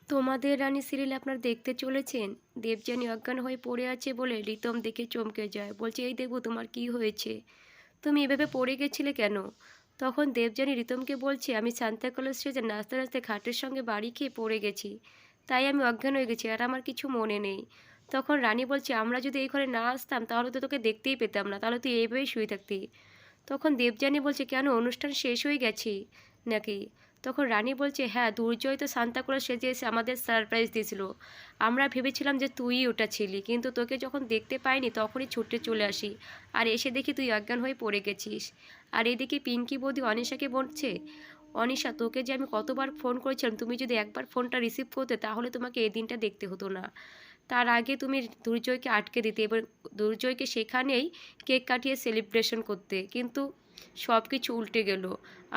তোমাদের রানী সিরিয়াল আপনারা দেখতে চলেছেন। দেবযানী অজ্ঞান হয়ে পড়ে আছে বলে রিতম দেখে চমকে যায়, বলছে এই দেখো তোমার কি হয়েছে, তুমি এভাবে পড়ে গেছিলে কেন? তখন দেবযানী রিতমকে বলছে, আমি সান্তাক্লজ সেজে নাচতে নাচতে খাটের সঙ্গে বাড়ি খেয়ে পড়ে গেছি, তাই আমি অজ্ঞান হয়ে গেছি, আর আমার কিছু মনে নেই। তখন রানী বলছে, আমরা যদি এই ঘরে না আসতাম তাহলে তো তোকে দেখতেই পেতাম না, তাহলে তুই এইভাবেই শুয়ে থাকতি। তখন দেবযানী বলছে, কেন অনুষ্ঠান শেষ হয়ে গেছে নাকি? তখন রানী বলছে, হ্যাঁ, দুর্জয় তো সান্তাক্লজ সেজে এসে আমাদের সারপ্রাইজ দিয়েছিল। আমরা ভেবেছিলাম যে তুই ওটা ছিলি, কিন্তু তোকে যখন দেখতে পাইনি তখনই ছুটে চলে আসি, আর এসে দেখি তুই অজ্ঞান হয়ে পড়ে গেছিস। আর এদিকে পিঙ্কি বৌদি অনিশাকে বলছে, অনিশা, তোকে যে আমি কতবার ফোন করেছিলাম, তুমি যদি একবার ফোনটা রিসিভ করতে তাহলে তোমাকে এই দিনটা দেখতে হতো না। তার আগে তুমি দুর্জয়কে আটকে দিতে এবং দুর্জয়কে সেখানেই কেক কাটিয়ে সেলিব্রেশন করতে, কিন্তু সব কিছু উল্টে গেল।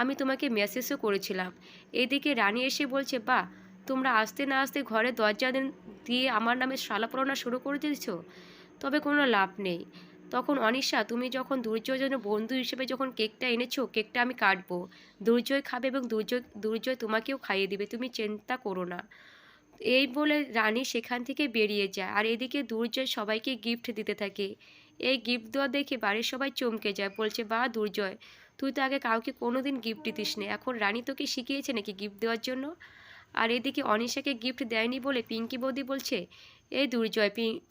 আমি তোমাকে মেসেজও করেছিলাম। এদিকে রানী এসে বলছে, বাহ, তোমরা আসতে না আসতে ঘরে দরজা দিয়ে আমার নামে শালাপড়না শুরু করে দিয়েছো, তবে কোনো লাভ নেই। তখন অনিশা, তুমি যখন দুর্জয়ের জন্য বন্ধু হিসেবে যখন কেকটা এনেছো, কেকটা আমি কাটবো, দুর্জয় খাবে এবং দুর্জয় তোমাকেও খাইয়ে দিবে, তুমি চিন্তা করো না। এই বলে রানী সেখান থেকে বেরিয়ে যায়, আর এদিকে দুর্জয় সবাইকে গিফট দিতে থাকে। এই গিফট দেওয়া দেখে বাড়ির সবাই চমকে যায়, বলছে, বা দুর্জয়, তুই তো আগে কাউকে কোনো দিন গিফট দিতিস না, এখন রানী তোকে শিখিয়েছে নাকি গিফট দেওয়ার জন্য? আর এদিকে অনিশাকে গিফট দেয়নি বলে পিঙ্কি বৌদি বলছে, এই দুর্জয়,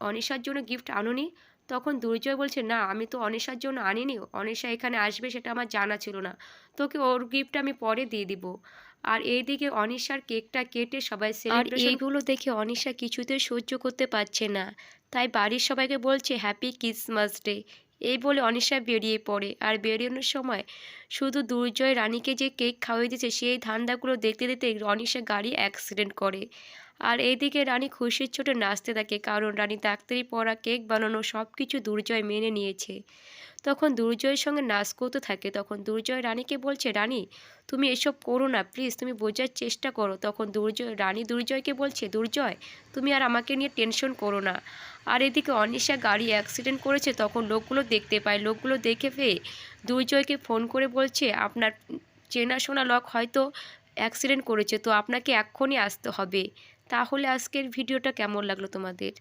অনিশার জন্য গিফট আনোনি? তখন দুর্জয় বলছে, না, আমি তো অনিশার জন্য আনিনি, অনিশা এখানে আসবে সেটা আমার জানা ছিল না, তোকে ওর গিফট আমি পরে দিয়ে দিব। আর এইদিকে অনিশার কেকটা কেটে সবাই সেলিব্রেশন, এইগুলো দেখে অনিশা কিছুতেই সহ্য করতে পারছে না, তাই বাড়ির সবাইকে বলছে হ্যাপি ক্রিসমাস ডে। এই বলে অনিশা বেরিয়ে পড়ে, আর বেরিয়ে সময় শুধু দুর্জয় রানীকে যে কেক খাওয়াই দিয়েছে সেই ধান্দাগুলো দেখতে দেখতে অনিশা গাড়ি অ্যাক্সিডেন্ট করে। আর এইদিকে রানী খুশির চোটে নাচতে থাকে, কারণ রানী ডাক্তারি পড়া, কেক বানানো সব কিছু দুর্জয় মেনে নিয়েছে। তখন দুর্জয়ের সঙ্গে নাচ করতে থাকে, তখন দুর্জয় রানীকে বলছে, রানী, তুমি এসব করো না, প্লিজ তুমি বোঝার চেষ্টা করো। তখন রানী দুর্জয়কে বলছে, দুর্জয়, তুমি আর আমাকে নিয়ে টেনশন করো না। আর এদিকে অনিশা গাড়ি অ্যাক্সিডেন্ট করেছে, তখন লোকগুলো দেখতে পায়, লোকগুলো দেখে পেয়ে দুর্জয়কে ফোন করে বলছে, আপনার চেনাশোনা লোক হয়তো অ্যাক্সিডেন্ট করেছে, তো আপনাকে এক্ষুনি আসতে হবে। তাহলে আজকের ভিডিওটা কেমন লাগলো তোমাদের?